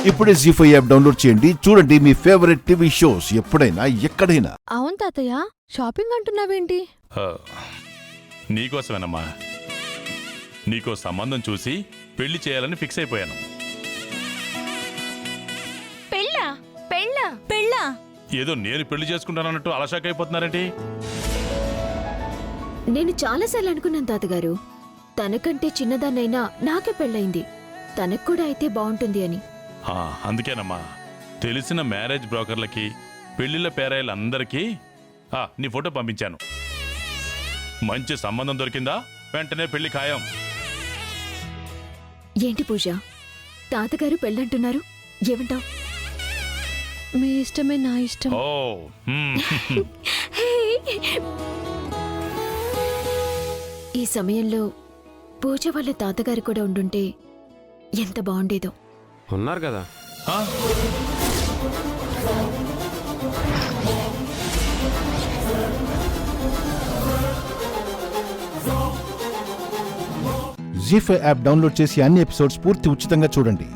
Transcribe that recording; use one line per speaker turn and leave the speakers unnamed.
ఇప్పుడే జీ5 app download చేయండి. చూడండి మీ ఫేవరెట్ టీవీ షోస్ ఎప్పుడైనా ఎక్కడైనా.
అవును తాతయ్య, షాపింగ్ అంటున్నావేంటి?
నీకోసమేనమ్మా. నీకో సంబంధం చూసి పెళ్లి చేయాలని ఫిక్స్ అయిపోయాను.
పెళ్ళా?
ఏదో నేను పెళ్లి చేసుకుంటానన్నట్టు అలషాక్ అయిపోతున్నారేంటి?
నేను చాలాసార్లు అనుకున్నాను తాతగారు, తనకంటే చిన్నదాన్నైనా నాకే పెళ్ళయింది, తనకు కూడా అయితే బాగుంటుంది అని.
అందుకేనమ్మా తెలిసిన మ్యారేజ్ బ్రోకర్లకి పెళ్లిళ్ళ పేరాయిలందరికీ నీ ఫోటో పంపించాను. మంచి సంబంధం దొరికిందా వెంటనే పెళ్లి ఖాయం.
ఏంటి పూజ, తాతగారు పెళ్ళంటున్నారు, ఏమంటావ్?
మీ ఇష్టమే నా ఇష్టం.
ఈ సమయంలో పూజ వాళ్ళ తాతగారు కూడా ఉండుంటే ఎంత బాగుండేదో.
ఉన్నారు కదా.
జీ5 యాప్ డౌన్లోడ్ చేసి అన్ని ఎపిసోడ్స్ పూర్తి ఉచితంగా చూడండి.